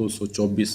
224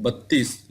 32,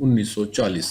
1940।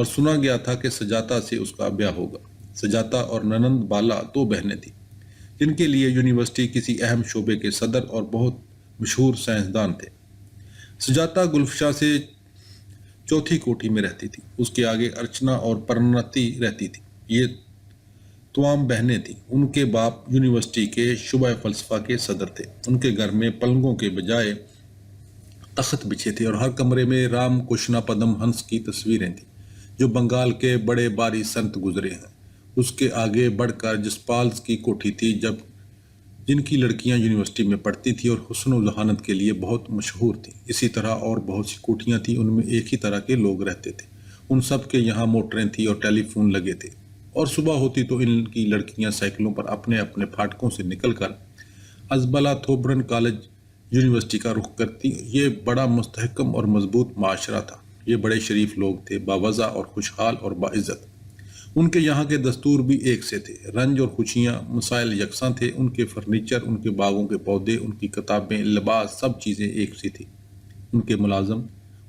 اور سنا گیا تھا کہ سجاتا سے اس کا بیاہ ہوگا۔ سجاتا اور ننند بالا دو بہنیں تھیں جن کے لیے یونیورسٹی کسی اہم شعبے کے صدر اور بہت مشہور سائنسدان تھے۔ سجاتا گلفشا سے چوتھی کوٹھی میں رہتی تھی، اس کے آگے ارچنا اور پرنتی رہتی تھی۔ یہ توام بہنیں تھیں۔ ان کے باپ یونیورسٹی کے شعبہ فلسفہ کے صدر تھے۔ ان کے گھر میں پلنگوں کے بجائے تخت بچھے تھے اور ہر کمرے میں رام کشنا پدم ہنس کی تصویریں تھیں جو بنگال کے بڑے باری سنت گزرے ہیں۔ اس کے آگے بڑھ کر جسپالز کی کوٹھی تھی جن کی لڑکیاں یونیورسٹی میں پڑھتی تھیں اور حسن و ذہانت کے لیے بہت مشہور تھیں۔ اسی طرح اور بہت سی کوٹھیاں تھیں، ان میں ایک ہی طرح کے لوگ رہتے تھے۔ ان سب کے یہاں موٹریں تھیں اور ٹیلی فون لگے تھے، اور صبح ہوتی تو ان کی لڑکیاں سائیکلوں پر اپنے اپنے پھاٹکوں سے نکل کر ازبلا تھوبرن کالج یونیورسٹی کا رخ کرتی۔ یہ بڑا مستحکم اور مضبوط معاشرہ تھا۔ یہ بڑے شریف لوگ تھے، باوضع اور خوشحال اور باعزت۔ ان کے یہاں کے دستور بھی ایک سے تھے، رنج اور خوشیاں مسائل یکساں تھے۔ ان کے فرنیچر، ان کے باغوں کے پودے، ان کی کتابیں، لباس، سب چیزیں ایک سی تھی۔ ان کے ملازم،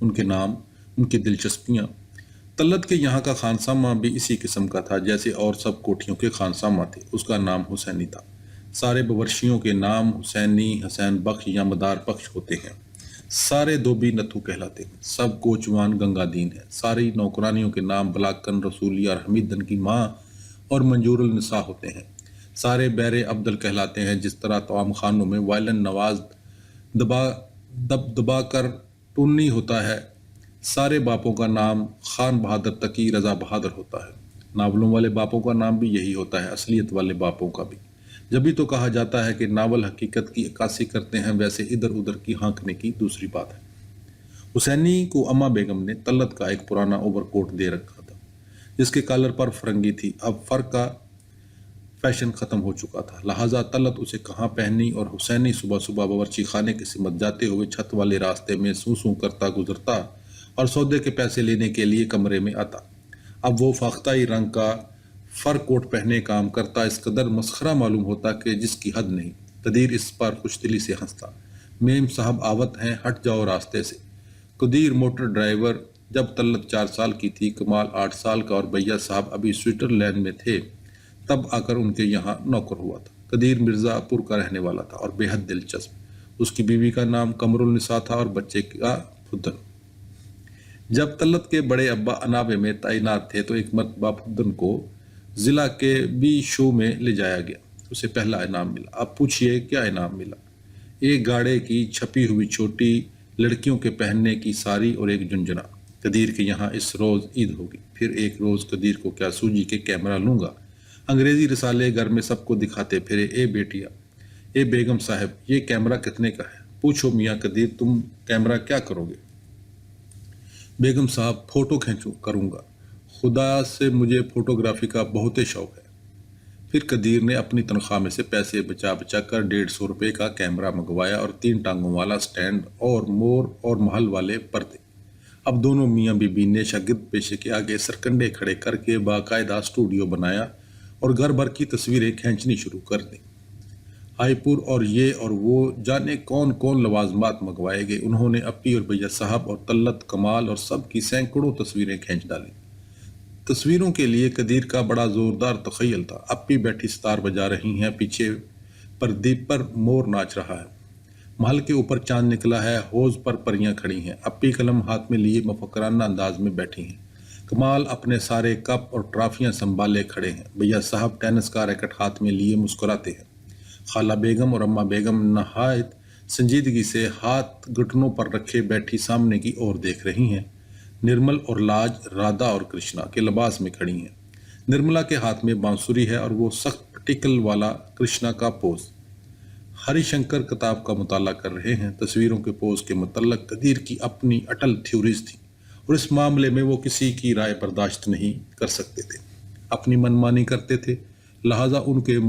ان کے نام، ان کی دلچسپیاں۔ طلعت کے یہاں کا خانسامہ بھی اسی قسم کا تھا جیسے اور سب کوٹھیوں کے خانسامہ تھے۔ اس کا نام حسینی تھا۔ سارے بورشیوں کے نام حسینی، حسین بخش یا مدار بخش ہوتے ہیں۔ سارے دھوبی نتھو کہلاتے ہیں۔ سب کوچوان گنگا دین ہیں۔ ساری نوکرانیوں کے نام بلاکن، رسولیہ اور حمیدن کی ماں اور منجور النساء ہوتے ہیں۔ سارے بیر عبدل کہلاتے ہیں، جس طرح توام خانوں میں وائلن نواز دبا کر ٹونی ہوتا ہے۔ سارے باپوں کا نام خان بہادر تقی رضا بہادر ہوتا ہے۔ ناولوں والے باپوں کا نام بھی یہی ہوتا ہے، اصلیت والے باپوں کا بھی۔ جبھی تو کہا جاتا ہے کہ ناول حقیقت کی عکاسی کرتے ہیں، ویسے ادھر ادھر کی ہانکنے کی دوسری بات ہے۔ حسینی کو اما بیگم نے طلعت کا ایک پرانا اوور کوٹ دے رکھا تھا جس کے کالر پر فرنگی تھی۔ اب فرق کا فیشن ختم ہو چکا تھا، لہٰذا طلعت اسے کہاں پہنی، اور حسینی صبح صبح باورچی خانے کی سمت جاتے ہوئے چھت والے راستے میں سوں سوں کرتا گزرتا اور سودے کے پیسے لینے کے لیے کمرے میں آتا۔ اب وہ فاختائی رنگ کا فر کوٹ پہنے کام کرتا، اس قدر مسخرہ معلوم ہوتا کہ جس کی حد نہیں۔ قدیر اس پر خوش دلی سے ہنستا۔ میم صاحب آوت ہیں، ہٹ جاؤ راستے سے۔ قدیر موٹر ڈرائیور۔ جب طلعت 4 سال کی تھی، کمال 8 سال کا اور بھیا صاحب ابھی سوئٹزرلینڈ میں تھے، تب آ کر ان کے یہاں نوکر ہوا تھا۔ قدیر مرزا پور کا رہنے والا تھا اور بے حد دلچسپ۔ اس کی بیوی کا نام قمر النساء تھا اور بچے کا پھدن۔ جب طلعت کے بڑے ابا انابے میں تعینات تھے تو ایک مرتبہ پھدن کو ضلع کے بی شو میں لے جایا گیا۔ اسے پہلا انعام ملا۔ اب پوچھئے کیا انعام ملا؟ ایک گاڑے کی چھپی ہوئی چھوٹی لڑکیوں کے پہننے کی ساری اور ایک جھنجھنا۔ قدیر کے یہاں اس روز عید ہوگی۔ پھر ایک روز قدیر کو کیا سوجی کے کیمرہ لوں گا، انگریزی رسالے گھر میں سب کو دکھاتے پھرے۔ اے بیٹیا، اے بیگم صاحب، یہ کیمرہ کتنے کا ہے؟ پوچھو میاں قدیر، تم کیمرہ کیا کرو گے؟ بیگم صاحب، فوٹو کھینچوں کروں گا، خدا سے مجھے فوٹوگرافی کا بہت شوق ہے۔ پھر قدیر نے اپنی تنخواہ میں سے پیسے بچا بچا کر 150 روپے کا کیمرہ منگوایا اور 3 ٹانگوں والا سٹینڈ اور مور اور محل والے پردے۔ اب دونوں میاں بی بی نے شاگرد پیشے کے آگے سرکنڈے کھڑے کر کے باقاعدہ اسٹوڈیو بنایا اور گھر بھر کی تصویریں کھینچنی شروع کر دیں۔ ہائی پور اور یہ اور وہ جانے کون کون لوازمات منگوائے گئے۔ انہوں نے اپی اور بھیا صاحب اور طلعت، کمال اور سب کی سینکڑوں تصویریں کھینچ ڈالیں۔ تصویروں کے لیے قدیر کا بڑا زوردار تخیل تھا۔ اپی بیٹھی ستار بجا رہی ہیں، پیچھے پردیپ پر مور ناچ رہا ہے، محل کے اوپر چاند نکلا ہے، حوض پر پریاں کھڑی ہیں۔ اپی قلم ہاتھ میں لیے مفکرانہ انداز میں بیٹھی ہیں۔ کمال اپنے سارے کپ اور ٹرافیاں سنبھالے کھڑے ہیں۔ بھیا صاحب ٹینس کا ریکٹ ہاتھ میں لیے مسکراتے ہیں۔ خالہ بیگم اور اماں بیگم نہایت سنجیدگی سے ہاتھ گھٹنوں پر رکھے بیٹھی سامنے کی اور دیکھ رہی ہیں۔ نرمل اور لاج رادھا اور کرشنا کے لباس میں کھڑی ہیں۔ نرملا کے ہاتھ میں بانسری ہے اور وہ سخت پٹیکل والا کرشنا کا پوز۔ ہری شنکر کتاب کا مطالعہ کر رہے ہیں۔ تصویروں کے پوز کے متعلق قدیر کی اپنی اٹل تھیوریز تھی اور اس معاملے میں وہ کسی کی رائے برداشت نہیں کر سکتے تھے، اپنی منمانی کرتے تھے، لہٰذا ان کے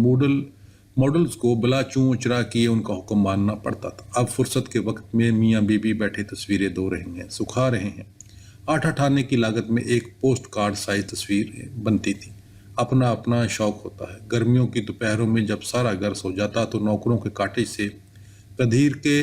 ماڈلز کو بلا چوں چرا کیے ان کا حکم ماننا پڑتا تھا۔ اب فرصت کے وقت میں میاں بی بی بیٹھے تصویریں دھو رہے ہیں، سکھا رہے ہیں۔ 8 آنے کی لاگت میں ایک پوسٹ کارڈ سائز تصویر بنتی تھی۔ اپنا اپنا شوق ہوتا ہے۔ گرمیوں کی دوپہروں میں جب سارا گھر سو جاتا تو نوکروں کے کاٹیج سے قدیر کے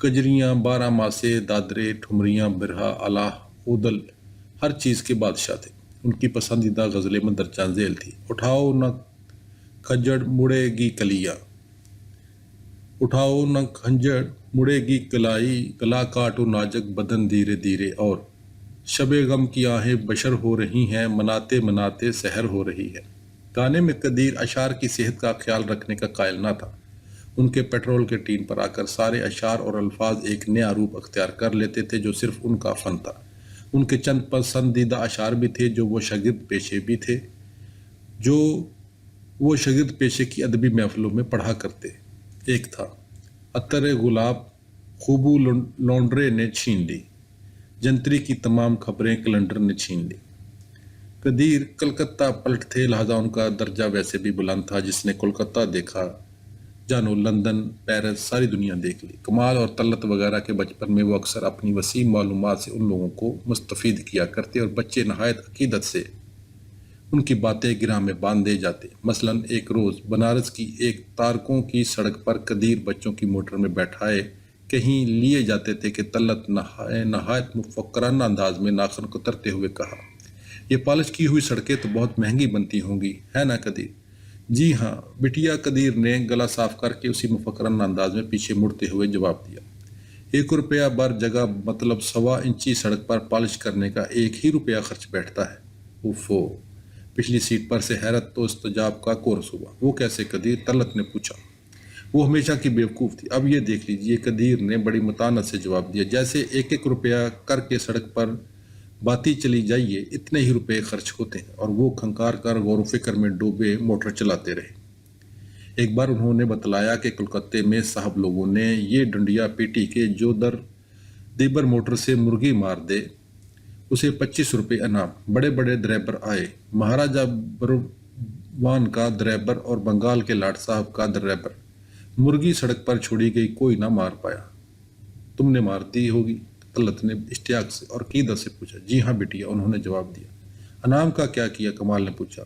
کجریاں، بارہ ماسے، دادرے، ٹھمریاں، برہا، الہ، اودل ہر چیز کے بادشاہ تھے۔ ان کی پسندیدہ غزلیں مندرجہ ذیل تھی: اٹھاؤ نہ کھنجر مڑے گی کلیاں، اٹھاؤ نہ کھنجر مڑے گی کلائی، گلا کاٹو نازک بدن دھیرے دھیرے، اور شب غم کی آہیں بشر ہو رہی ہیں، مناتے مناتے سحر ہو رہی ہے۔ گانے میں قدیر اشعار کی صحت کا خیال رکھنے کا قائل نہ تھا۔ ان کے پیٹرول کے ٹین پر آ کر سارے اشعار اور الفاظ ایک نیا روپ اختیار کر لیتے تھے جو صرف ان کا فن تھا۔ ان کے چند پسندیدہ اشعار بھی تھے جو وہ شاگرد پیشے کی ادبی محفلوں میں پڑھا کرتے۔ ایک تھا: عطر گلاب خوبو لونڈرے نے چھین لی، جنتری کی تمام خبریں کلنڈر نے چھین لی۔ قدیر کلکتہ پلٹ تھے، لہذا ان کا درجہ ویسے بھی بلند تھا۔ جس نے کولکتہ دیکھا، جانو لندن، پیرس، ساری دنیا دیکھ لی۔ کمال اور طلعت وغیرہ کے بچپن میں وہ اکثر اپنی وسیع معلومات سے ان لوگوں کو مستفید کیا کرتے، اور بچے نہایت عقیدت سے ان کی باتیں گرہ میں باندھے جاتے۔ مثلاً ایک روز بنارس کی ایک تارکوں کی سڑک پر قدیر بچوں کی موٹر میں بیٹھائے کہیں لیے جاتے تھے کہ طلعت نہایت مفکرانہ انداز میں ناخن کترتے ہوئے کہا: یہ پالش کی ہوئی سڑکیں تو بہت مہنگی بنتی ہوں گی، ہے نا قدیر؟ جی ہاں بٹیا، قدیر نے گلا صاف کر کے اسی مفکرانہ انداز میں پیچھے مڑتے ہوئے جواب دیا۔ 1 روپیہ بر جگہ، مطلب 1.25 انچی سڑک پر پالش کرنے کا 1 ہی روپیہ خرچ بیٹھتا ہے۔ اوفو! پچھلی سیٹ پر سے حیرت تو استجاب کا کورس ہوا۔ وہ کیسے قدیر؟ طلعت نے پوچھا۔ وہ ہمیشہ کی بیوقوف تھی، اب یہ دیکھ لیجیے، قدیر نے بڑی متانت سے جواب دیا۔ جیسے 1 روپیہ کر کے سڑک پر باتی چلی جائیے، اتنے ہی روپے خرچ ہوتے ہیں۔ اور وہ کھنکار کر غور و فکر میں ڈوبے موٹر چلاتے رہے۔ ایک بار انہوں نے بتلایا کہ کلکتے میں صاحب لوگوں نے یہ ڈنڈیا پیٹی کہ جو دیبر موٹر سے مرغی مار دے اسے 25 روپے انعام۔ بڑے بڑے ڈرائیور آئے، مہاراجہ بروان کا ڈرائیور اور بنگال کے لاٹ صاحب کا ڈرائیور۔ مرغی سڑک پر چھوڑی گئی، کوئی نہ مار پایا۔ تم نے مار دی ہوگی؟ طلعت نے اشتیاق سے اور عقیدت سے پوچھا۔ جی ہاں بٹیا، انہوں نے جواب دیا۔ انعام کا کیا کیا؟ کمال نے پوچھا۔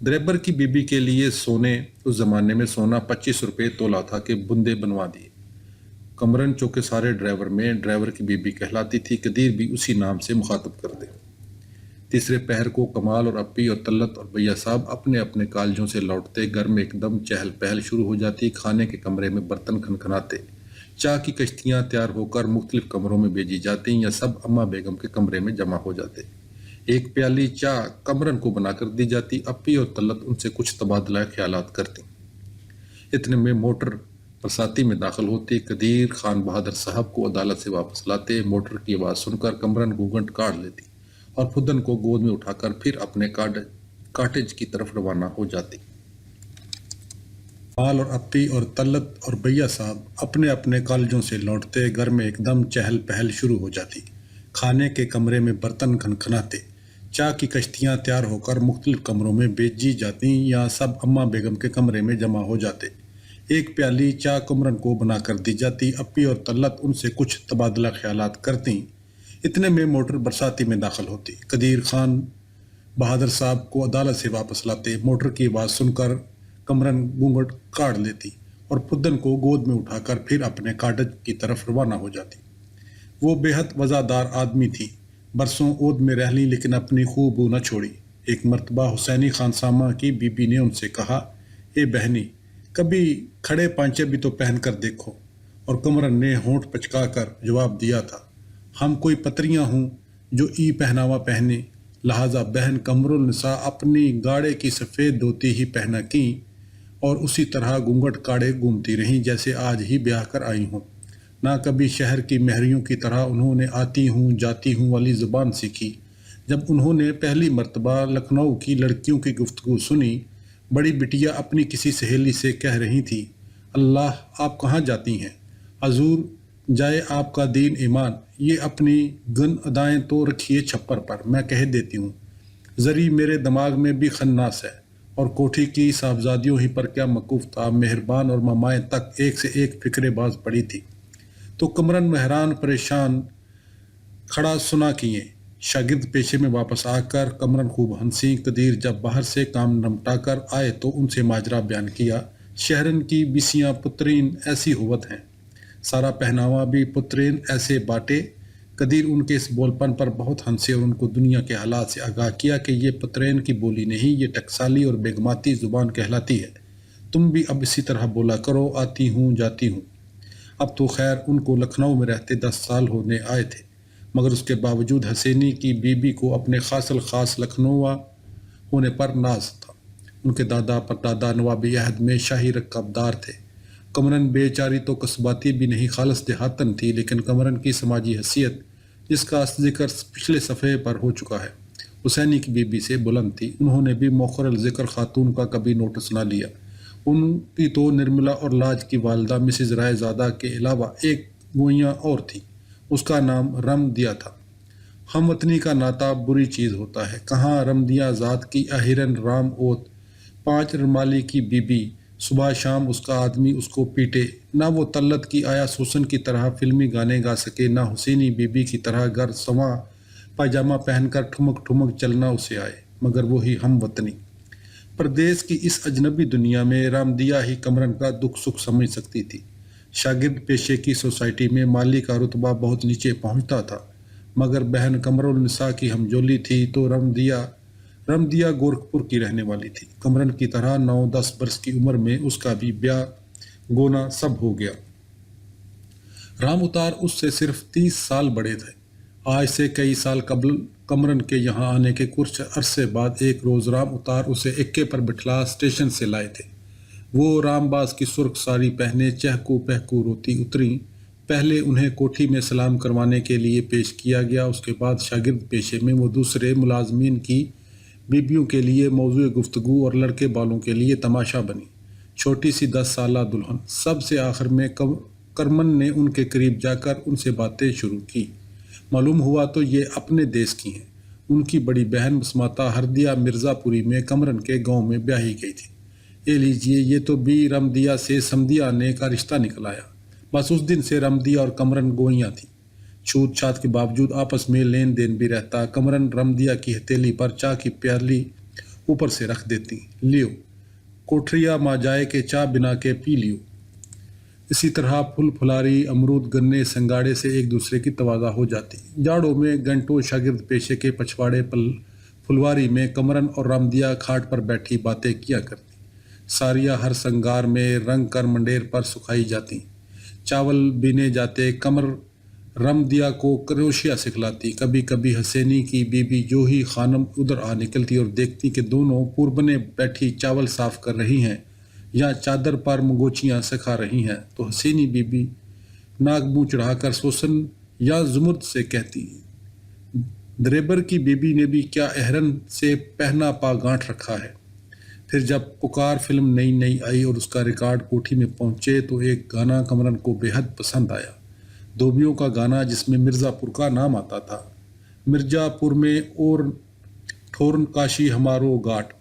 ڈرائیور کی بیوی کے لیے سونے، اس زمانے میں سونا 25 روپے تولا تھا، کہ بندے بنوا دیے۔ کمرن چونکہ سارے ڈرائیور میں ڈرائیور کی بیوی کہلاتی تھی، قدیر بھی اسی نام سے مخاطب کر دے۔ تیسرے پہر کو کمال اور اپی اور طلعت اور بھیا صاحب اپنے اپنے کالجوں سے لوٹتے، گھر میں ایک دم چہل پہل شروع ہو جاتی۔ کھانے کے کمرے میں برتن کھنکھناتے، چاہ کی کشتیاں تیار ہو کر مختلف کمروں میں بھیجی جاتی یا سب اماں بیگم کے کمرے میں جمع ہو جاتے۔ ایک پیالی چاہ کمرن کو بنا کر دی جاتی، اپی اور طلعت ان سے کچھ تبادلہ خیالات کرتی۔ اتنے میں موٹر برساتی میں داخل ہوتی، قدیر خان بہادر صاحب کو عدالت سے واپس لاتے، موٹر کی آواز سن کر کمرن گھونگھٹ کاڑ لیتی اور پھدن کو گود میں اٹھا کر پھر اپنے کاٹیج کی طرف روانہ ہو جاتی۔ کمال اور اپی اور طلعت اور بھیا صاحب اپنے اپنے کالجوں سے لوٹتے، گھر میں ایک دم چہل پہل شروع ہو جاتی۔ کھانے کے کمرے میں برتن کھنکھناتے، چاہ کی کشتیاں تیار ہو کر مختلف کمروں میں بھیجی جاتی یا سب اماں بیگم کے کمرے میں جمع ہو جاتے۔ ایک پیالی چاہ کمرن کو بنا کر دی جاتی، اپی اور طلعت ان سے کچھ تبادلہ خیالات کرتی۔ اتنے میں موٹر برساتی میں داخل ہوتی، قدیر خان بہادر صاحب کو عدالت سے واپس لاتے، موٹر کی آواز سن کر کمرن گھونگھٹ کاڑ لیتی اور پھدن کو گود میں اٹھا کر پھر اپنے کاٹیج کی طرف روانہ ہو جاتی۔ وہ بے حد وزادار آدمی تھی، برسوں عود میں رہ لی لیکن اپنی خوبو نہ چھوڑی۔ ایک مرتبہ حسینی خانسامہ کی بی بی نے ان سے کہا: اے بہنی، کبھی کھڑے پانچے بھی تو پہن کر دیکھو۔ اور کمرن نے ہونٹ پچکا کر جواب دیا تھا: ہم کوئی پتریاں ہوں جو ای پہناوا پہنے، لہٰذا بہن قمر النساء اپنی گاڑے کی سفید دھوتی ہی پہنا کیں اور اسی طرح گھونگھٹ کاڑے گھومتی رہیں جیسے آج ہی بیاہ کر آئی ہوں۔ نہ کبھی شہر کی مہریوں کی طرح انہوں نے آتی ہوں جاتی ہوں والی زبان سیکھی۔ جب انہوں نے پہلی مرتبہ لکھنؤ کی لڑکیوں کی گفتگو سنی، بڑی بٹیا اپنی کسی سہیلی سے کہہ رہی تھی: اللہ، آپ کہاں جاتی ہیں؟ حضور جائے آپ کا دین ایمان، یہ اپنی گن ادائیں تو رکھیے چھپر پر، میں کہہ دیتی ہوں۔ زری میرے دماغ میں بھی خناس ہے، اور کوٹھی کی صاحبزادیوں ہی پر کیا موقوف تھا، مہربان اور مامائیں تک ایک سے ایک فکرے باز پڑی تھی۔ تو کمرن حیران پریشان کھڑا سنا کیے۔ شاگرد پیشے میں واپس آ کر کمرن خوب ہنسی۔ قدیر جب باہر سے کام نمٹا کر آئے تو ان سے ماجرا بیان کیا۔ شہرن کی بیسیاں پترین ایسی ہوت ہیں، سارا پہناوا بھی پترین ایسے باٹے۔ قدیر ان کے اس بول پن پر بہت ہنسے اور ان کو دنیا کے حالات سے آگاہ کیا کہ یہ پترین کی بولی نہیں، یہ ٹکسالی اور بیگماتی زبان کہلاتی ہے۔ تم بھی اب اسی طرح بولا کرو، آتی ہوں جاتی ہوں۔ اب تو خیر ان کو لکھنؤ میں رہتے 10 سال ہونے آئے تھے، مگر اس کے باوجود حسینی کی بیوی کو اپنے خاص الخاص لکھنؤ ہونے پر ناز تھا۔ ان کے دادا پردادا نواب عہد میں شاہی رکابدار تھے۔ کمرن بے چاری تو قصباتی بھی نہیں، خالص دیہاتن تھی، لیکن کمرن کی سماجی حیثیت، جس کا ذکر پچھلے صفحے پر ہو چکا ہے، حسینی کی بیوی سے بلند تھی۔ انہوں نے بھی موخر الذکر خاتون کا کبھی نوٹس نہ لیا۔ ان کی تو نرملا اور لاج کی والدہ مسز رائے زادہ کے علاوہ ایک گوئیاں اور تھی، اس کا نام رمدیا تھا۔ ہم وطنی کا ناطہ بری چیز ہوتا ہے۔ کہاں رمدیا ذات کی اہرن رام اوت، 5 رمالی کی بی بی، صبح شام اس کا آدمی اس کو پیٹے۔ نہ وہ طلت کی آیا سوسن کی طرح فلمی گانے گا سکے، نہ حسینی بی بی کی طرح گر سواں پائجامہ پہن کر ٹھمک ٹھمک چلنا اسے آئے، مگر وہی ہم وطنی۔ پردیس کی اس اجنبی دنیا میں رامدیا ہی کمرن کا دکھ سکھ سمجھ سکتی تھی۔ شاگرد پیشے کی سوسائٹی میں مالی کا رتبہ بہت نیچے پہنچتا تھا، مگر بہن قمر النساء کی ہمجولی تھی تو رمدیا گورکھپور کی رہنے والی تھی۔ کمرن کی طرح 9-10 برس کی عمر میں اس کا بھی بیاہ گونا سب ہو گیا۔ رام اتار اس سے صرف 30 سال بڑے تھے۔ آج سے کئی سال قبل کمرن کے یہاں آنے کے کچھ عرصے بعد ایک روز رام اتار اسے اکے پر بٹھلا اسٹیشن سے لائے تھے۔ وہ رام باز کی سرخ ساری پہنے چہکو پہکو روتی اتریں۔ پہلے انہیں کوٹھی میں سلام کروانے کے لیے پیش کیا گیا، اس کے بعد شاگرد پیشے میں وہ دوسرے ملازمین کی بیبیوں کے لیے موضوع گفتگو اور لڑکے بالوں کے لیے تماشا بنی۔ چھوٹی سی 10 سالہ دلہن۔ سب سے آخر میں کرمن نے ان کے قریب جا کر ان سے باتیں شروع کی۔ معلوم ہوا تو یہ اپنے دیس کی ہیں۔ ان کی بڑی بہن بسماتا ہردیا مرزا پوری میں کمرن کے گاؤں میں بیاہی گئی تھی۔ اے لیجئے، یہ تو بھی رمدیا سے سمدیا نے کا رشتہ نکل آیا۔ بس اس دن سے رمدیا اور کمرن گوئیاں تھیں۔ چھوت چھات کے باوجود آپس میں لین دین بھی رہتا۔ کمرن رمدیا کی ہتھیلی پر چاہ کی پیالی اوپر سے رکھ دیتی، لیو کوٹھریا ماں جائے کہ چاہ بنا کے پی لیو۔ اسی طرح پھل پھلاری، امرود، گنے، سنگاڑے سے ایک دوسرے کی تواضع ہو جاتی۔ جاڑوں میں گھنٹوں شاگرد پیشے کے پچھواڑے پھلواری میں کمرن اور رمدیا کھاٹ پر بیٹھی باتیں کیا کرتی۔ ساریاں ہر سنگار میں رنگ کر منڈیر پر سکھائی جاتی۔ چاول بینے جاتے۔ کمر رمدیا کو کروشیا سکھلاتی۔ کبھی کبھی حسینی کی بیوی جو ہی خانم ادھر آ نکلتی اور دیکھتی کہ دونوں پوربنے بیٹھی چاول صاف کر رہی ہیں یا چادر پر مگوچیاں سکھا رہی ہیں، تو حسینی بیوی ناک منہ چڑھا کر سوسن یا زمرد سے کہتی، دریبر کی بیوی نے بھی کیا اہرن سے پہنا پا گانٹھ رکھا ہے۔ پھر جب پکار فلم نئی نئی آئی اور اس کا ریکارڈ کوٹھی میں پہنچے تو ایک گانا کمرن کو بے حد پسند آیا۔ دھوبیوں کا گانا جس میں مرزا پور کا نام آتا تھا۔ مرزا پور میں اور ٹھورن کاشی ہمارو گاٹ۔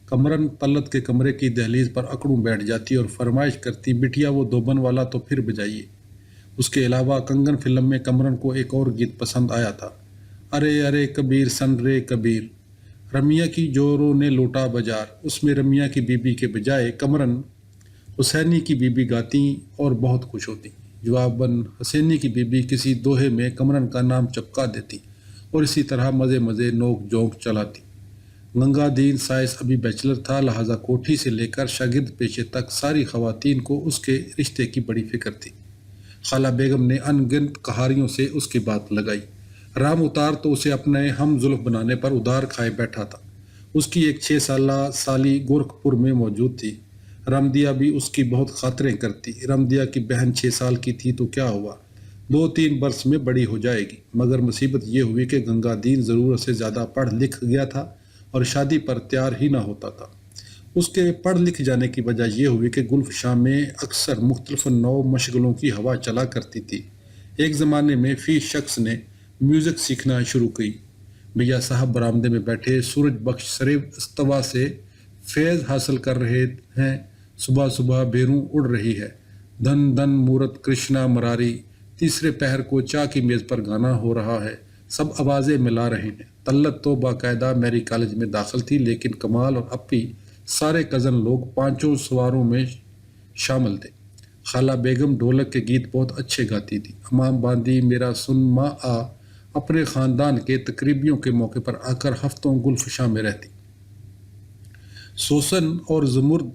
کمرن طلت کے کمرے کی دہلیز پر اکڑوں بیٹھ جاتی اور فرمائش کرتی، بٹیا وہ دوبن والا تو پھر بجائیے۔ اس کے علاوہ کنگن فلم میں کمرن کو ایک اور گیت پسند آیا تھا، ارے ارے کبیر سن رے کبیر، رمیا کی جوروں نے لوٹا بجار۔ اس میں رمیا کی بیوی کے بجائے کمرن حسینی کی بیوی گاتی اور بہت خوش ہوتی۔ جواباً حسینی کی بیوی کسی دوہے میں کمرن کا نام چپکا دیتی اور اسی طرح مزے مزے نوک جھونک چلاتی۔ گنگا دین سائس ابھی بیچلر تھا، لہٰذا کوٹھی سے لے کر شاگرد پیشے تک ساری خواتین کو اس کے رشتے کی بڑی فکر تھی۔ خالہ بیگم نے ان گنت کہاریوں سے اس کی بات لگائی۔ رام اتار تو اسے اپنے ہم زلف بنانے پر ادار کھائے بیٹھا تھا۔ اس کی ایک 6 سالہ سالی گورکھپور میں موجود تھی۔ رمدیا بھی اس کی بہت خاطریں کرتی۔ رمدیا کی بہن 6 سال کی تھی تو کیا ہوا، 2-3 برس میں بڑی ہو جائے گی، مگر مصیبت یہ ہوئی کہ گنگا دین ضرورت سے زیادہ پڑھ لکھ گیا تھا اور شادی پر تیار ہی نہ ہوتا تھا۔ اس کے پڑھ لکھ جانے کی وجہ یہ ہوئی کہ گلفشاں میں اکثر مختلف نو مشغلوں کی ہوا چلا کرتی تھی۔ ایک زمانے میں فی شخص نے میوزک سیکھنا شروع کی۔ بھیا صاحب برآمدے میں بیٹھے سورج بخش سرے استوا سے فیض حاصل کر رہے ہیں، صبح صبح بیروں اڑ رہی ہے، دھن دھن مورت کرشنا مراری، تیسرے پہر کو چاہ کی میز پر گانا ہو رہا ہے، سب آوازیں ملا رہے ہیں۔ طلت تو باقاعدہ میری کالج میں داخل تھی، لیکن کمال اور اپی سارے کزن لوگ 5 سواروں میں شامل تھے۔ خالہ بیگم ڈھولک کے گیت بہت اچھے گاتی تھی۔ امام باندی میرا سن ماں آ اپنے خاندان کے تقریبیوں کے موقع پر آ کر ہفتوں گلفشاں میں رہتی۔ سوسن اور زمرد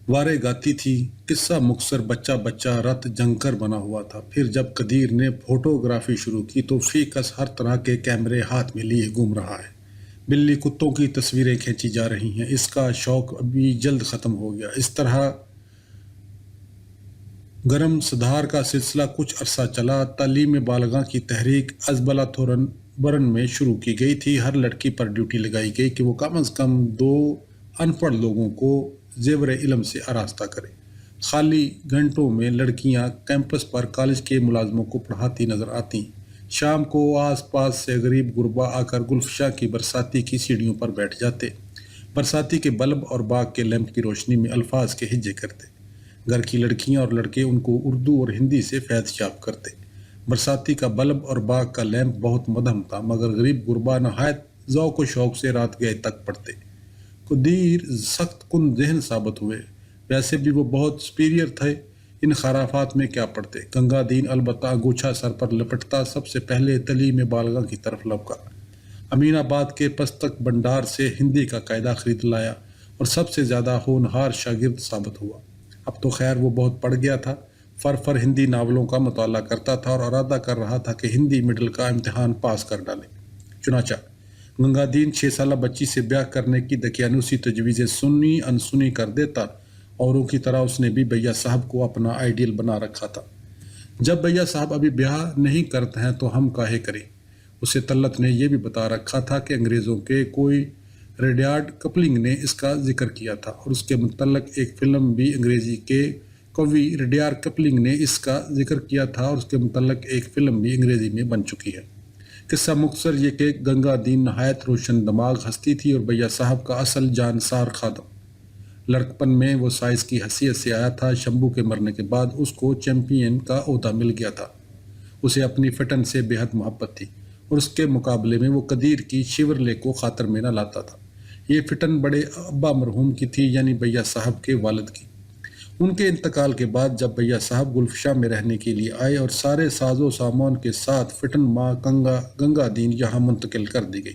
وارے گاتی تھی۔ قصہ مختصر بچہ بچہ رت جنکر بنا ہوا تھا۔ پھر جب قدیر نے فوٹوگرافی شروع کی تو فی کس ہر طرح کے کیمرے ہاتھ میں لیے گھوم رہا ہے۔ بلی کتوں کی تصویریں کھینچی جا رہی ہیں۔ اس کا شوق ابھی جلد ختم ہو گیا۔ اس طرح گرم سدھار کا سلسلہ کچھ عرصہ چلا۔ تعلیم بالغاں کی تحریک ازبلا تھورن برن میں شروع کی گئی تھی۔ ہر لڑکی پر ڈیوٹی لگائی گئی کہ وہ کم از کم 2 ان پڑھ لوگوں کو زیور علم سے آراستہ کرے۔ خالی گھنٹوں میں لڑکیاں کیمپس پر کالج کے ملازموں کو پڑھاتی نظر آتیں۔ شام کو آس پاس سے غریب غربا آ کر گلفشاں کی برساتی کی سیڑھیوں پر بیٹھ جاتے۔ برساتی کے بلب اور باغ کے لیمپ کی روشنی میں الفاظ کے ہجے کرتے۔ گھر کی لڑکیاں اور لڑکے ان کو اردو اور ہندی سے فیض یاب کرتے۔ برساتی کا بلب اور باغ کا لیمپ بہت مدھم تھا، مگر غریب غربا نہایت ذوق و شوق سے رات گئے تک پڑھتے۔ قدیر سخت کن ذہن ثابت ہوئے۔ ویسے بھی وہ بہت سپیریئر تھے، ان خرافات میں کیا پڑھتے۔ گنگا دین البتہ انگوچھا سر پر لپٹتا سب سے پہلے تعلیم بالغاں کی طرف لپکا۔ امین آباد کے پستک بنڈار سے ہندی کا قاعدہ خرید لایا اور سب سے زیادہ ہونہار شاگرد ثابت ہوا۔ اب تو خیر وہ بہت پڑھ گیا تھا، فر ہندی ناولوں کا مطالعہ کرتا تھا اور ارادہ کر رہا تھا کہ ہندی مڈل کا امتحان پاس کر ڈالے۔ چنانچہ گنگا دین 6 سالہ بچی سے بیاہ کرنے کی دقیانوسی تجویزیں سنی انسنی کر دیتا۔ اوروں کی طرح اس نے بھی بھیا صاحب کو اپنا آئیڈیل بنا رکھا تھا۔ جب بھیا صاحب ابھی بیاہ نہیں کرتے ہیں تو ہم کاہے کریں۔ اسے طلت نے یہ بھی بتا رکھا تھا کہ انگریزوں کے کوئی ریڈیارڈ کپلنگ نے اس کا ذکر کیا تھا اور اس کے متعلق ایک فلم بھی انگریزی کے کوی ریڈیارڈ کپلنگ نے اس کا ذکر کیا تھا اور اس کے متعلق ایک فلم بھی انگریزی میں بن چکی ہے۔ قصہ مختصر یہ کہ گنگا دین نہایت روشن دماغ ہستی تھی اور بھیا صاحب کا اصل جانسار خادم۔ لڑکپن میں وہ سائز کی حیثیت سے آیا تھا۔ شمبھو کے مرنے کے بعد اس کو چیمپئن کا عہدہ مل گیا تھا۔ اسے اپنی فٹن سے بے حد محبت تھی اور اس کے مقابلے میں وہ قدیر کی شیورلے کو خاطر میں نہ لاتا تھا۔ یہ فٹن بڑے ابا مرحوم کی تھی، یعنی بھیا صاحب کے والد کی۔ ان کے انتقال کے بعد جب بھیا صاحب گلفشاں میں رہنے کے لیے آئے اور سارے ساز و سامان کے ساتھ فٹن ماں گنگا دین یہاں منتقل کر دی گئی۔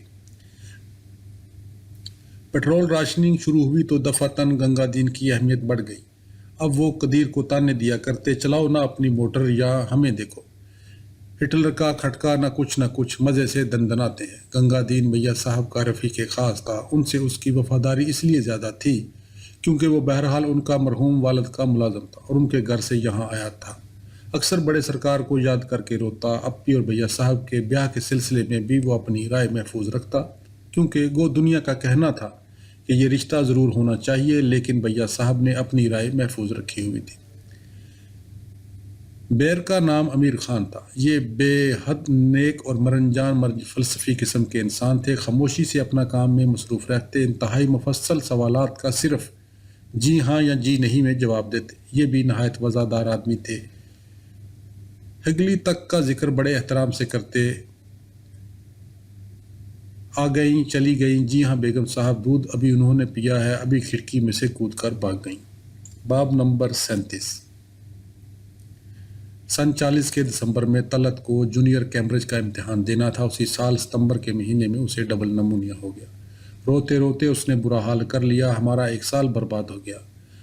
پیٹرول راشننگ شروع ہوئی تو دفعتاً گنگا دین کی اہمیت بڑھ گئی۔ اب وہ قدیر کو تانے دیا کرتے، چلاؤ نہ اپنی موٹر یا ہمیں دیکھو۔ ہٹلر کا کھٹکا نہ کچھ مزے سے دندناتے ہیں۔ گنگا دین بھیا صاحب کا رفیق خاص تھا۔ ان سے اس کی وفاداری اس لیے زیادہ تھی کیونکہ وہ بہرحال ان کا مرحوم والد کا ملازم تھا اور ان کے گھر سے یہاں آیا تھا۔ اکثر بڑے سرکار کو یاد کر کے روتا۔ اپی اور بھیا صاحب کے بیاہ کے سلسلے میں بھی وہ اپنی رائے محفوظ رکھتا، کیونکہ گو دنیا کا کہنا تھا کہ یہ رشتہ ضرور ہونا چاہیے، لیکن بھیا صاحب نے اپنی رائے محفوظ رکھی ہوئی تھی۔ بیر کا نام امیر خان تھا۔ یہ بے حد نیک اور مرنجان فلسفی قسم کے انسان تھے۔ خاموشی سے اپنا کام میں مصروف رہتے، انتہائی مفصل سوالات کا صرف جی ہاں یا جی نہیں میں جواب دیتے۔ یہ بھی نہایت وفادار آدمی تھے۔ ہگلی تک کا ذکر بڑے احترام سے کرتے۔ آ گئیں چلی گئیں، جی ہاں بیگم صاحب دودھ ابھی انہوں نے پیا ہے، ابھی کھڑکی میں سے کود کر بھاگ گئیں۔ باب نمبر 37۔ سن 40 کے دسمبر میں طلعت کو جونیئر کیمبرج کا امتحان دینا تھا۔ اسی سال ستمبر کے مہینے میں اسے ڈبل نمونیا ہو گیا۔ روتے روتے اس نے برا حال کر لیا، ہمارا 1 سال برباد ہو گیا،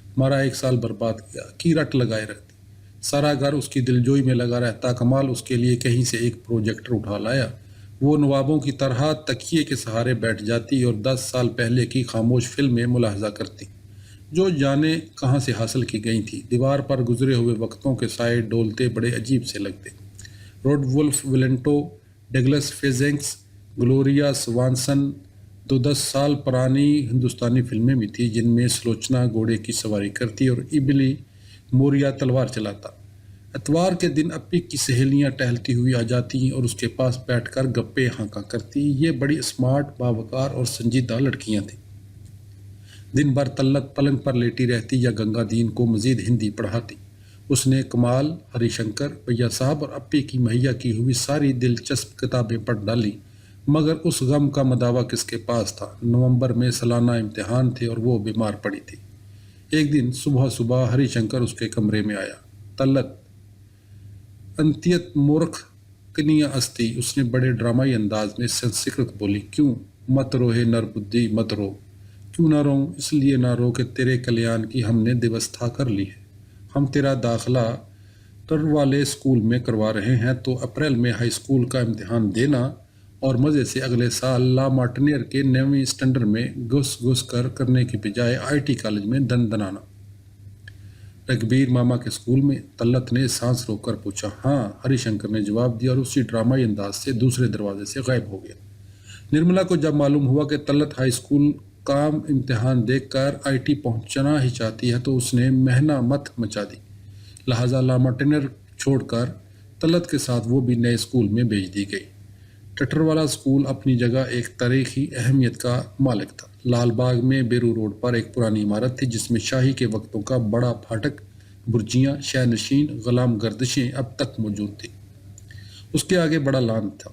ہمارا 1 سال برباد کیا کی رٹ لگائے رکھتی۔ سارا گھر اس کی دلجوئی میں لگا رہتا۔ کمال اس کے لیے کہیں سے ایک پروجیکٹر اٹھا لایا۔ وہ نوابوں کی طرح تکیے کے سہارے بیٹھ جاتی اور 10 سال پہلے کی خاموش فلمیں ملاحظہ کرتی جو جانے کہاں سے حاصل کی گئی تھی۔ دیوار پر گزرے ہوئے وقتوں کے سائے ڈولتے بڑے عجیب سے لگتے۔ روڈولف ویلنٹو، ڈگلس فیزنکس، گلوریا سوانسن 10 سال پرانی ہندوستانی فلمیں بھی تھیں جن میں سلوچنا گھوڑے کی سواری کرتی اور ایبلی موریا تلوار چلاتا۔ اتوار کے دن اپی کی سہیلیاں ٹہلتی ہوئی آ جاتی اور اس کے پاس بیٹھ کر گپے ہانکا کرتی۔ یہ بڑی اسمارٹ، باوقار اور سنجیدہ لڑکیاں تھیں۔ دن بھر طلعت پلنگ پر لیٹی رہتی یا گنگا دین کو مزید ہندی پڑھاتی۔ اس نے کمال، ہری شنکر، بھیا صاحب اور اپی کی مہیا کی ہوئی ساری دلچسپ کتابیں پڑھ ڈالی، مگر اس غم کا مداوع کس کے پاس تھا۔ نومبر میں سالانہ امتحان تھے اور وہ بیمار پڑی تھی۔ ایک دن صبح صبح ہری شنکر اس کے کمرے میں آیا۔ تلت انتیت مورکھ کنیا استی، اس نے بڑے ڈرامائی انداز میں سنسکرت بولی۔ کیوں مت رو ہے نر بدھی مت رو، کیوں نہ رو؟ اس لیے نہ رو کہ تیرے کلیان کی ہم نے دیوستھا کر لی ہے۔ ہم تیرا داخلہ تر والے اسکول میں کروا رہے ہیں، تو اپریل میں ہائی اسکول کا امتحان دینا اور مزے سے اگلے سال لا مارٹینیر کے 9ویں اسٹینڈرڈ میں گھس گھس کر کرنے کی بجائے آئی ٹی کالج میں دن دنانا۔ رگبیر ماما کے اسکول میں؟ تلت نے سانس روک کر پوچھا۔ ہاں، ہری شنکر نے جواب دیا اور اسی ڈرامائی انداز سے دوسرے دروازے سے غائب ہو گیا۔ نرملا کو جب معلوم ہوا کہ تلت ہائی اسکول کا امتحان دے کر آئی ٹی پہنچنا ہی چاہتی ہے تو اس نے مہنا مت مچا دی، لہٰذا لا مارٹینیر چھوڑ کر تلت کے ساتھ وہ بھی نئے اسکول میں بھیج دی گئی۔ ٹٹر والا اسکول اپنی جگہ ایک تاریخی اہمیت کا مالک تھا۔ لال باغ میں بیرو روڈ پر ایک پرانی عمارت تھی جس میں شاہی کے وقتوں کا بڑا پھاٹک، برجیاں، شہ نشین غلام گردشیں اب تک موجود تھی۔ اس کے آگے بڑا لان تھا۔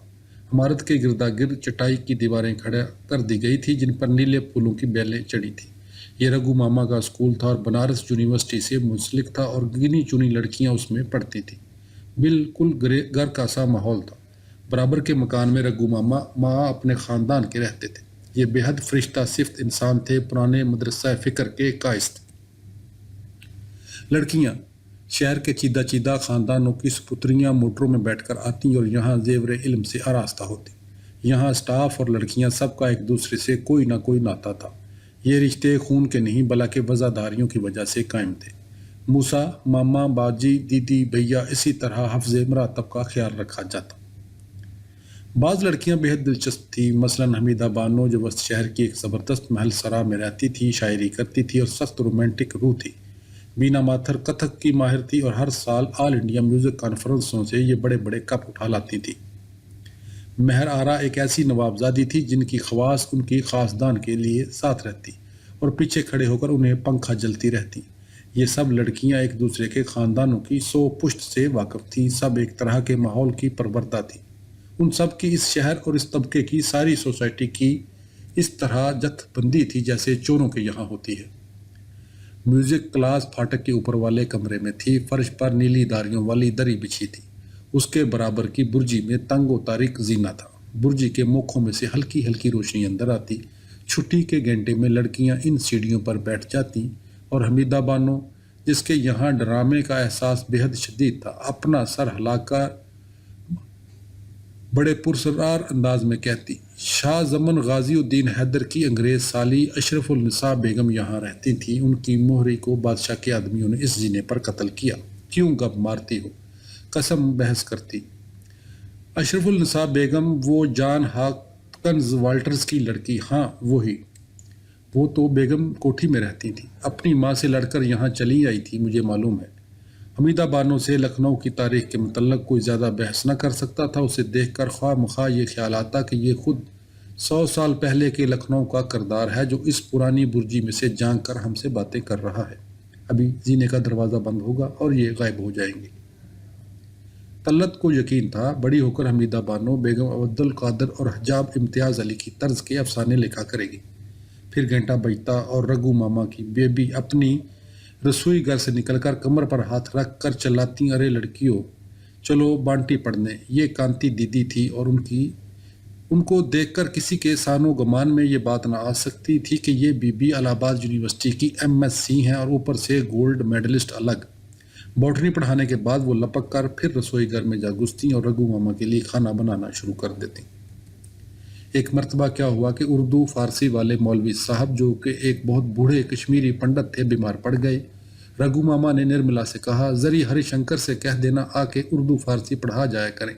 عمارت کے گردا گرد چٹائی کی دیواریں کھڑا کر دی گئی تھی جن پر نیلے پھولوں کی بیلیں چڑھی تھیں۔ یہ رگو ماما کا اسکول تھا اور بنارس یونیورسٹی سے منسلک تھا اور گنی چنی لڑکیاں اس میں پڑھتی تھیں۔ بالکل گھر کا سا ماحول تھا۔ برابر کے مکان میں رگو ماما ماں اپنے خاندان کے رہتے تھے۔ یہ بے حد فرشتہ صفت انسان تھے، پرانے مدرسہ فکر کے قائص تھے۔ لڑکیاں شہر کے چیدہ چیدہ خاندانوں کی سپتریاں موٹروں میں بیٹھ کر آتی اور یہاں زیور علم سے آراستہ ہوتی۔ یہاں اسٹاف اور لڑکیاں سب کا ایک دوسرے سے کوئی نہ کوئی ناتا تھا۔ یہ رشتے خون کے نہیں بلکہ وفاداریوں کی وجہ سے قائم تھے۔ موسیٰ، ماما، باجی، دیدی، بھیا، اسی طرح حفظ مراتب کا خیال رکھا جاتا۔ بعض لڑکیاں بے حد دلچسپ تھیں، مثلاً حمیدہ بانو جو وسط شہر کی ایک زبردست محل سرا میں رہتی تھی، شاعری کرتی تھی اور سخت رومانٹک روح تھی۔ بینا ماتھر کتھک کی ماہر تھی اور ہر سال آل انڈیا میوزک کانفرنسوں سے یہ بڑے بڑے کپ اٹھا لاتی تھی۔ مہر آرا ایک ایسی نوابزادی تھی جن کی خواص ان کی خاصدان کے لیے ساتھ رہتی اور پیچھے کھڑے ہو کر انہیں پنکھا جلتی رہتی۔ یہ سب لڑکیاں ایک دوسرے کے خاندانوں کی سو پشت سے واقف تھیں، سب ایک طرح کے ماحول کی پروردہ تھیں۔ ان سب کی اس شہر اور اس طبقے کی ساری سوسائٹی کی اس طرح جتھ بندی تھی جیسے چوروں کے یہاں ہوتی ہے۔ میوزک کلاس پھاٹک کے اوپر والے کمرے میں تھی۔ فرش پر نیلی داریوں والی دری بچھی تھی۔ اس کے برابر کی برجی میں تنگ و تاریک زینہ تھا۔ برجی کے مکھوں میں سے ہلکی ہلکی روشنی اندر آتی۔ چھٹی کے گھنٹے میں لڑکیاں ان سیڑھیوں پر بیٹھ جاتی اور حمیدہ بانو، جس کے یہاں ڈرامے کا احساس بے حد شدید تھا، اپنا سر ہلا کر بڑے پرسرار انداز میں کہتی، شاہ زمن غازی الدین حیدر کی انگریز سالی اشرف النساء بیگم یہاں رہتی تھی۔ ان کی مہری کو بادشاہ کے آدمیوں نے اس زینے پر قتل کیا۔ کیوں گپ مارتی ہو؟ قسم بحث کرتی۔ اشرف النساء بیگم، وہ جان ہاکنز والٹرز کی لڑکی؟ ہاں وہی۔ وہ تو بیگم کوٹھی میں رہتی تھی، اپنی ماں سے لڑ کر یہاں چلی آئی تھی، مجھے معلوم ہے۔ حمیدہ بانو سے لکھنؤ کی تاریخ کے متعلق کوئی زیادہ بحث نہ کر سکتا تھا۔ اسے دیکھ کر خواہ مخواہ یہ خیال آتا کہ یہ خود 100 سال پہلے کے لکھنؤ کا کردار ہے جو اس پرانی برجی میں سے جھانک کر ہم سے باتیں کر رہا ہے۔ ابھی زینے کا دروازہ بند ہوگا اور یہ غائب ہو جائیں گے۔ تلت کو یقین تھا بڑی ہو کر حمیدہ بانو بیگم عبد القادر اور حجاب امتیاز علی کی طرز کے افسانے لکھا کرے گی۔ پھر گھنٹہ بجتا اور رگو ماما کی بیبی اپنی رسوئی گھر سے نکل کر کمر پر ہاتھ رکھ کر چلاتی، ارے لڑکیوں چلو بانٹی پڑھنے۔ یہ کانتی دیدی تھی اور ان کو دیکھ کر کسی کے سان و گمان میں یہ بات نہ آ سکتی تھی کہ یہ بی بی الہ آباد یونیورسٹی کی MS سی ہیں اور اوپر سے گولڈ میڈلسٹ الگ۔ باٹنی پڑھانے کے بعد وہ لپک کر پھر رسوئی گھر میں جا گھستی اور رگو ماما کے لیے کھانا بنانا شروع کر دیتی۔ ایک مرتبہ کیا ہوا کہ اردو فارسی والے مولوی صاحب جو کہ ایک بہت بوڑھے کشمیری پنڈت تھے بیمار پڑ گئے۔ رگو ماما نے نرملا سے کہا، ذری ہری شنکر سے کہہ دینا آ کے اردو فارسی پڑھا جایا کریں۔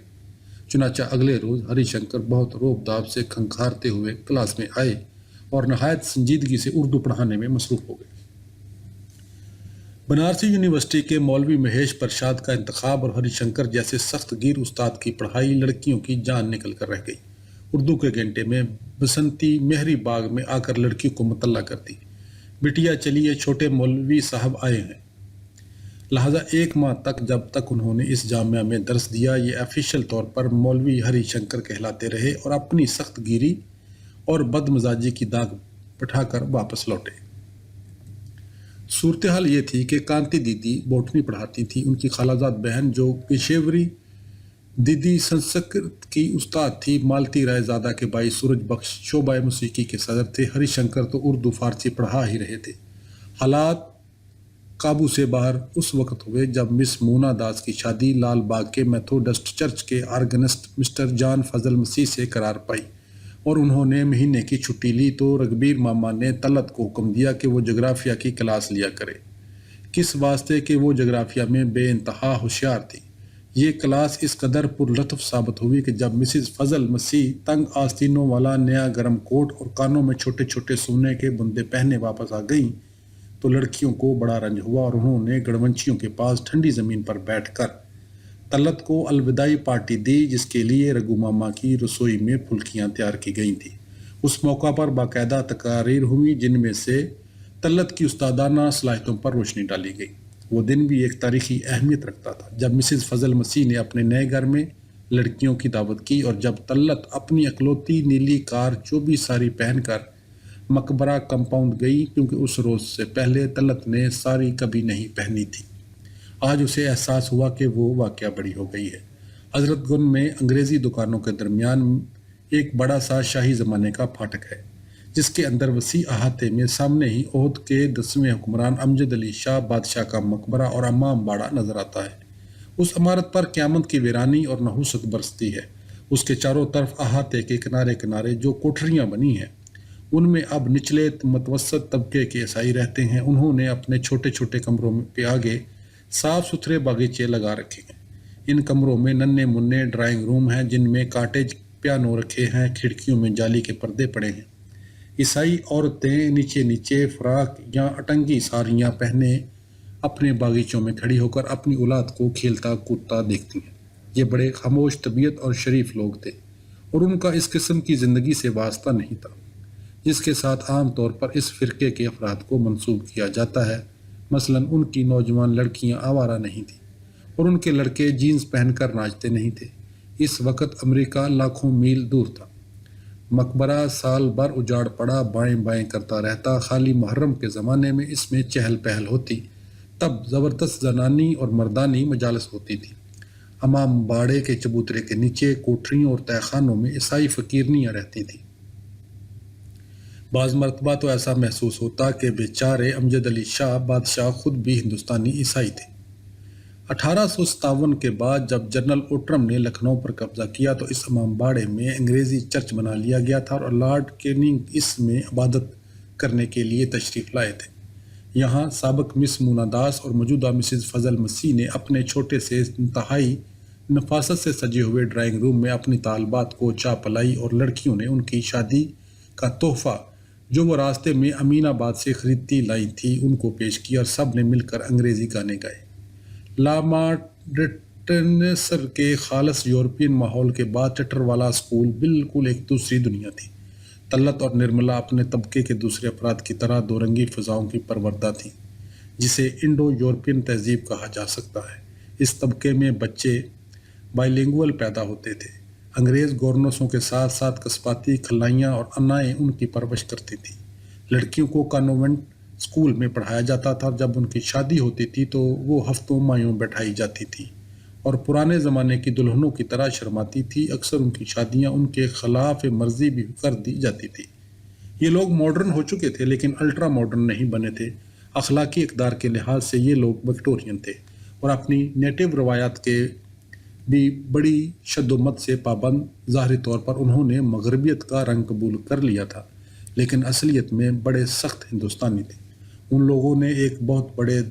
چنانچہ اگلے روز ہری شنکر بہت روب داب سے کھنکھارتے ہوئے کلاس میں آئے اور نہایت سنجیدگی سے اردو پڑھانے میں مصروف ہو گئے۔ بنارسی یونیورسٹی کے مولوی مہیش پرشاد کا انتخاب اور ہری شنکر جیسے سخت گیر استاد کی پڑھائی لڑکیوں کی جان نکل کر رہ گئی۔ اردو کے گھنٹے میں بسنتی مہری باغ میں آ کر لڑکیوں کو مطلع کرتی، بٹیا چلیے چھوٹے مولوی صاحب آئے ہیں۔ لہٰذا 1 ماہ تک جب تک انہوں نے اس جامعہ میں درس دیا یہ آفیشیل طور پر مولوی ہری شنکر کہلاتے رہے اور اپنی سخت گیری اور بد مزاجی کی داغ بٹھا کر واپس لوٹے۔ صورتحال یہ تھی کہ کانتی دیدی بوٹنی پڑھاتی تھی، ان کی خالہ بہن جو پیشیوری دیدی سنسکرت کی استاد تھی، مالتی رائے زادہ کے بھائی سورج بخش شعبہ موسیقی کے صدر تھے، ہری شنکر تو اردو فارسی پڑھا ہی رہے تھے۔ حالات قابو سے باہر اس وقت ہوئے جب مس مونا داس کی شادی لال باغ کے میتھوڈسٹ چرچ کے آرگنسٹ مسٹر جان فضل مسیح سے قرار پائی، اور انہوں نے مہینے کی چھٹی لی تو رگبیر ماما نے طلعت کو حکم دیا کہ وہ جغرافیہ کی کلاس لیا کرے، کس واسطے کہ وہ جغرافیہ میں بے انتہا ہوشیار تھی۔ یہ کلاس اس قدر پر لطف ثابت ہوئی کہ جب مسز فضل مسیح تنگ آستینوں والا نیا گرم کوٹ اور کانوں میں چھوٹے چھوٹے سونے کے بندے پہنے واپس آ گئیں تو لڑکیوں کو بڑا رنج ہوا، اور انہوں نے گڑونچیوں کے پاس ٹھنڈی زمین پر بیٹھ کر طلعت کو الوداعی پارٹی دی، جس کے لیے رگو ماما کی رسوئی میں پھلکیاں تیار کی گئی تھیں۔ اس موقع پر باقاعدہ تقاریر ہوئی جن میں سے طلعت کی استادانہ صلاحیتوں پر روشنی ڈالی گئی۔ وہ دن بھی ایک تاریخی اہمیت رکھتا تھا جب مسز فضل مسیح نے اپنے نئے گھر میں لڑکیوں کی دعوت کی، اور جب طلعت اپنی اکلوتی نیلی کار 24 ساری پہن کر مقبرہ کمپاؤنڈ گئی، کیونکہ اس روز سے پہلے طلعت نے ساری کبھی نہیں پہنی تھی۔ آج اسے احساس ہوا کہ وہ واقعہ بڑی ہو گئی ہے۔ حضرت گنج میں انگریزی دکانوں کے درمیان ایک بڑا سا شاہی زمانے کا پھاٹک ہے، جس کے اندر وسیع احاطے میں سامنے ہی عہد کے 10ویں حکمران امجد علی شاہ بادشاہ کا مقبرہ اور امام باڑہ نظر آتا ہے۔ اس عمارت پر قیامت کی ویرانی اور نحوست برستی ہے۔ اس کے چاروں طرف احاطے کے کنارے کنارے جو کوٹھریاں بنی ہیں، ان میں اب نچلے متوسط طبقے کے عیسائی رہتے ہیں۔ انہوں نے اپنے چھوٹے چھوٹے کمروں کے آگے صاف ستھرے باغیچے لگا رکھے ہیں۔ ان کمروں میں ننھے منھے ڈرائنگ روم ہیں جن میں کاٹیج پیانو رکھے ہیں، کھڑکیوں میں جالی کے پردے پڑے ہیں۔ عیسائی عورتیں نیچے نیچے فراق یا اٹنگی ساڑیاں پہنے اپنے باغیچوں میں کھڑی ہو کر اپنی اولاد کو کھیلتا کودتا دیکھتی ہیں۔ یہ بڑے خاموش طبیعت اور شریف لوگ تھے، اور ان کا اس قسم کی زندگی سے واسطہ نہیں تھا جس کے ساتھ عام طور پر اس فرقے کے افراد کو منسوب کیا جاتا ہے۔ مثلاً ان کی نوجوان لڑکیاں آوارہ نہیں تھیں، اور ان کے لڑکے جینز پہن کر ناچتے نہیں تھے۔ اس وقت امریکہ لاکھوں میل دور تھا۔ مقبرہ سال بھر اجاڑ پڑا بائیں بائیں کرتا رہتا۔ خالی محرم کے زمانے میں اس میں چہل پہل ہوتی، تب زبردست زنانی اور مردانی مجالس ہوتی تھی۔ امام باڑے کے چبوترے کے نیچے کوٹھریوں اور تہہ خانوں میں عیسائی فقیرنیاں رہتی تھیں۔ بعض مرتبہ تو ایسا محسوس ہوتا کہ بیچارے امجد علی شاہ بادشاہ خود بھی ہندوستانی عیسائی تھے۔ 1857 کے بعد جب جنرل اوٹرم نے لکھنؤ پر قبضہ کیا تو اس امام باڑے میں انگریزی چرچ بنا لیا گیا تھا، اور لارڈ کیننگ اس میں عبادت کرنے کے لیے تشریف لائے تھے۔ یہاں سابق مس مونا داس اور موجودہ مسز فضل مسیح نے اپنے چھوٹے سے انتہائی نفاست سے سجے ہوئے ڈرائنگ روم میں اپنی طالبات کو چائے پلائی، اور لڑکیوں نے ان کی شادی کا تحفہ جو وہ راستے میں امین آباد سے خریدتی لائی تھی ان کو پیش کیا، اور سب نے مل کر انگریزی گانے گائے۔ لامارٹنسر کے خالص یورپین ماحول کے بعد چٹروالا اسکول بالکل ایک دوسری دنیا تھی۔ طلعت اور نرملا اپنے طبقے کے دوسرے افراد کی طرح دو رنگی فضاؤں کی پروردہ تھیں، جسے انڈو یورپین تہذیب کہا جا سکتا ہے۔ اس طبقے میں بچے بائی لنگول پیدا ہوتے تھے۔ انگریز گورنرسوں کے ساتھ ساتھ قصباتی کھلائیاں اور انائیں ان کی پرورش کرتی تھیں۔ لڑکیوں کو کانوینٹ اسکول میں پڑھایا جاتا تھا، اور جب ان کی شادی ہوتی تھی تو وہ ہفتوں مایوں بیٹھائی جاتی تھی اور پرانے زمانے کی دلہنوں کی طرح شرماتی تھی۔ اکثر ان کی شادیاں ان کے خلاف مرضی بھی کر دی جاتی تھی۔ یہ لوگ ماڈرن ہو چکے تھے لیکن الٹرا ماڈرن نہیں بنے تھے۔ اخلاقی اقدار کے لحاظ سے یہ لوگ وکٹورین تھے، اور اپنی نیٹو روایات کے بھی بڑی شد و مت سے پابند۔ ظاہری طور پر انہوں نے مغربیت کا رنگ قبول کر لیا تھا، لیکن اصلیت میں بڑے سخت ہندوستانی تھے۔ ان لوگوں نے ایک بہت بڑے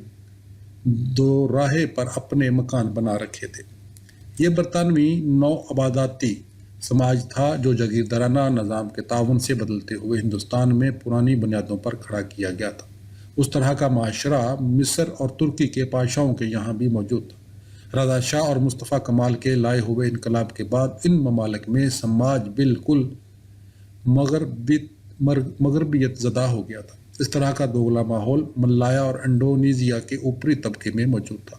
دو راہے پر اپنے مکان بنا رکھے تھے۔ یہ برطانوی نو آباداتی سماج تھا جو جاگیردارانہ نظام کے تعاون سے بدلتے ہوئے ہندوستان میں پرانی بنیادوں پر کھڑا کیا گیا تھا۔ اس طرح کا معاشرہ مصر اور ترکی کے پادشاہوں کے یہاں بھی موجود تھا۔ رضا شاہ اور مصطفیٰ کمال کے لائے ہوئے انقلاب کے بعد ان ممالک میں سماج بالکل مغربیت زدہ ہو گیا تھا۔ اس طرح کا دوگلا ماحول ملایا اور انڈونیزیا کے اوپری طبقے میں موجود تھا۔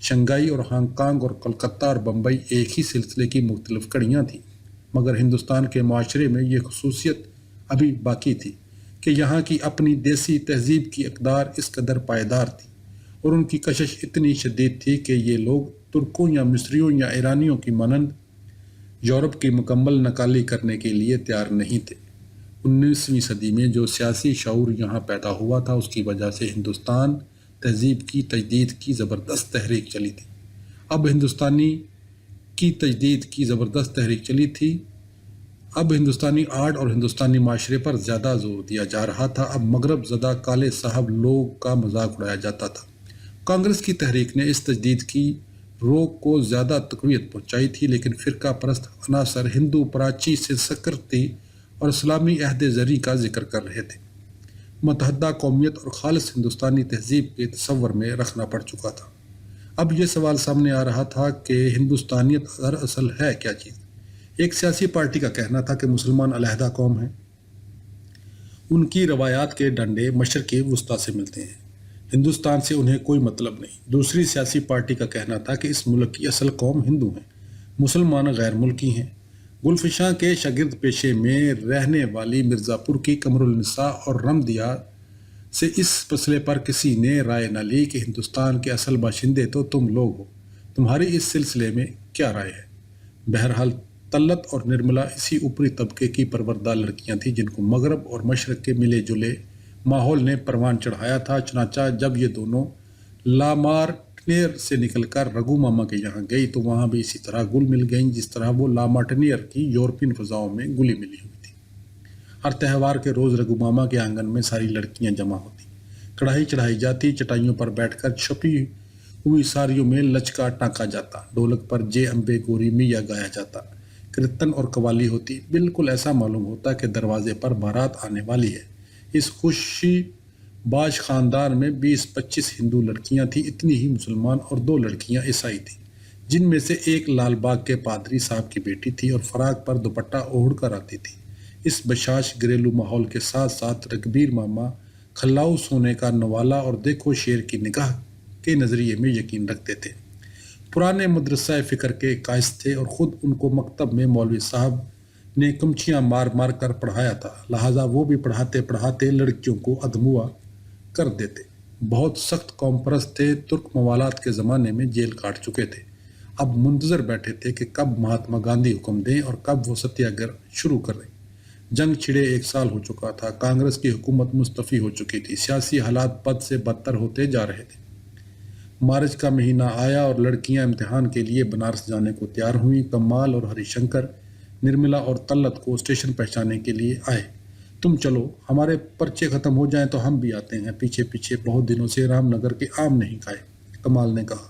شنگھائی اور ہانگ کانگ اور کلکتہ اور بمبئی ایک ہی سلسلے کی مختلف کڑیاں تھیں، مگر ہندوستان کے معاشرے میں یہ خصوصیت ابھی باقی تھی کہ یہاں کی اپنی دیسی تہذیب کی اقدار اس قدر پائیدار تھی اور ان کی کشش اتنی شدید تھی کہ یہ لوگ ترکوں یا مصریوں یا ایرانیوں کی مانند یورپ کی مکمل نقالی کرنے کے لیے تیار نہیں تھے۔ 19ویں صدی میں جو سیاسی شعور یہاں پیدا ہوا تھا اس کی وجہ سے ہندوستان تہذیب کی تجدید کی زبردست تحریک چلی تھی۔ اب ہندوستانی آرٹ اور ہندوستانی معاشرے پر زیادہ زور دیا جا رہا تھا۔ اب مغرب زدہ کالے صاحب لوگ کا مذاق اڑایا جاتا تھا۔ کانگریس کی تحریک نے اس تجدید کی روک کو زیادہ تقویت پہنچائی تھی، لیکن فرقہ پرست عناصر ہندو پراچی سے سکرتی اور اسلامی عہد زری کا ذکر کر رہے تھے۔ متحدہ قومیت اور خالص ہندوستانی تہذیب کے تصور میں رکھنا پڑ چکا تھا۔ اب یہ سوال سامنے آ رہا تھا کہ ہندوستانیت دراصل ہے کیا چیز؟ ایک سیاسی پارٹی کا کہنا تھا کہ مسلمان علیحدہ قوم ہیں، ان کی روایات کے ڈنڈے مشرق وسطیٰ سے ملتے ہیں، ہندوستان سے انہیں کوئی مطلب نہیں۔ دوسری سیاسی پارٹی کا کہنا تھا کہ اس ملک کی اصل قوم ہندو ہیں، مسلمان غیر ملکی ہیں۔ گلفشاں کے شاگرد پیشے میں رہنے والی مرزا پور کی قمر النساء اور رمدیا سے اس مسئلے پر کسی نے رائے نہ لی کہ ہندوستان کے اصل باشندے تو تم لوگ ہو، تمہاری اس سلسلے میں کیا رائے ہے؟ بہرحال طلت اور نرملا اسی اوپری طبقے کی پروردہ لڑکیاں تھیں جن کو مغرب اور مشرق کے ملے جلے ماحول نے پروان چڑھایا تھا۔ چنانچہ جب یہ دونوں لامارٹنیر سے نکل کر رگو ماما کے یہاں گئی تو وہاں بھی اسی طرح گل مل گئیں جس طرح وہ لامارٹنیر کی یورپین فضاؤں میں گلی ملی ہوئی تھی۔ ہر تہوار کے روز رگو ماما کے آنگن میں ساری لڑکیاں جمع ہوتی، کڑھائی چڑھائی جاتی، چٹائیوں پر بیٹھ کر چھپی ہوئی ساریوں میں لچکا ٹانکا جاتا، ڈھولک پر جے امبے گوری میاں گایا جاتا، کیرتن اور قوالی ہوتی۔ بالکل ایسا معلوم ہوتا کہ دروازے پر بارات آنے والی ہے۔ اس خوشی باش خاندان میں 20-25 ہندو لڑکیاں تھیں، اتنی ہی مسلمان اور 2 لڑکیاں عیسائی تھیں، جن میں سے ایک لال باغ کے پادری صاحب کی بیٹی تھی اور فراق پر دوپٹہ اوڑھ کر آتی تھی۔ اس بشاش گھریلو ماحول کے ساتھ ساتھ رگبیر ماما کھلاؤ سونے کا نوالا اور دیکھو شیر کی نگاہ کے نظریے میں یقین رکھتے تھے۔ پرانے مدرسہ فکر کے قائص تھے اور خود ان کو مکتب میں مولوی صاحب نے کمچیاں مار مار کر پڑھایا تھا، لہٰذا وہ بھی پڑھاتے پڑھاتے لڑکیوں کو ادموا کر دیتے۔ بہت سخت قوم پرست تھے، ترک موالات کے زمانے میں جیل کاٹ چکے تھے، اب منتظر بیٹھے تھے کہ کب مہاتما گاندھی حکم دیں اور کب وہ ستیہ گرہ شروع کر دیں۔ جنگ چھڑے 1 سال ہو چکا تھا، کانگریس کی حکومت مستعفی ہو چکی تھی، سیاسی حالات بد سے بدتر ہوتے جا رہے تھے۔ مارچ کا مہینہ آیا اور لڑکیاں امتحان کے لیے بنارس جانے کو تیار ہوئیں۔ کمال اور ہری شنکر نرملا اور طلت کو اسٹیشن پہنچانے کے لیے آئے۔ تم چلو، ہمارے پرچے ختم ہو جائیں تو ہم بھی آتے ہیں، پیچھے پیچھے بہت دنوں سے رام نگر کے آم نہیں کھائے، کمال نے کہا۔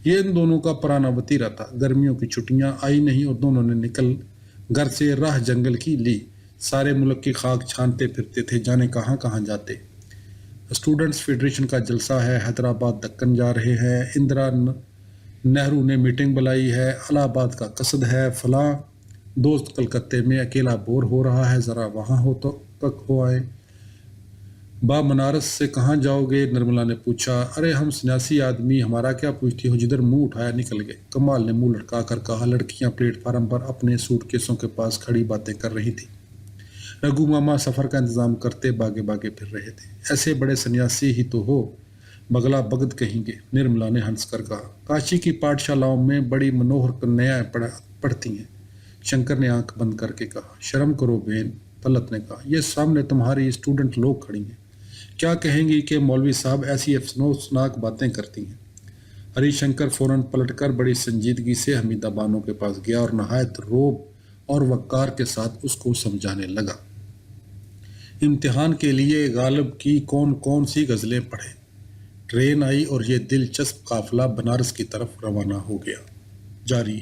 یہ ان دونوں کا پرانا وتیرہ تھا، گرمیوں کی چھٹیاں آئی نہیں اور دونوں نے نکل گھر سے راہ جنگل کی لی۔ سارے ملک کی خاک چھانتے پھرتے تھے، جانے کہاں کہاں جاتے۔ اسٹوڈنٹس فیڈریشن کا جلسہ ہے، حیدرآباد دکن جا رہے ہیں، اندرا نہرو نے میٹنگ بلائی ہے، الہ آباد کا قصد ہے، فلاں دوست کلکتے میں اکیلا بور ہو رہا ہے، ذرا وہاں ہو آئے۔ با بنارس سے کہاں جاؤ گے؟ نرملا نے پوچھا۔ ارے ہم سنیاسی آدمی، ہمارا کیا پوچھتی ہو، جدھر منہ اٹھایا نکل گئے، کمال نے منہ لٹکا کر کہا۔ لڑکیاں پلیٹ فارم پر اپنے سوٹ کیسوں کے پاس کھڑی باتیں کر رہی تھیں، رگو ماما سفر کا انتظام کرتے باگے باگے پھر رہے تھے۔ ایسے بڑے سنیاسی ہی تو ہو، بگلا بگد کہیں گے، نرملا نے ہنس کر کہا۔ کاشی کی پاٹھ شالاؤں میں بڑی منوہر کنیاں پڑھتی ہیں، شنکر نے آنکھ بند کر کے کہا۔ شرم کرو بہن، طلت نے کہا، یہ سامنے تمہاری اسٹوڈنٹ لوگ کھڑی ہیں، کیا کہیں گی کہ مولوی صاحب ایسی افسوسناک باتیں کرتی ہیں۔ ہری شنکر فوراً پلٹ کر بڑی سنجیدگی سے حمیدہ بانو کے پاس گیا اور نہایت روب اور وقار کے ساتھ اس کو سمجھانے لگا۔ امتحان کے لیے غالب کی کون کون سی غزلیں پڑھے۔ ٹرین آئی اور یہ دلچسپ قافلہ بنارس کی طرف روانہ ہو گیا۔ جاری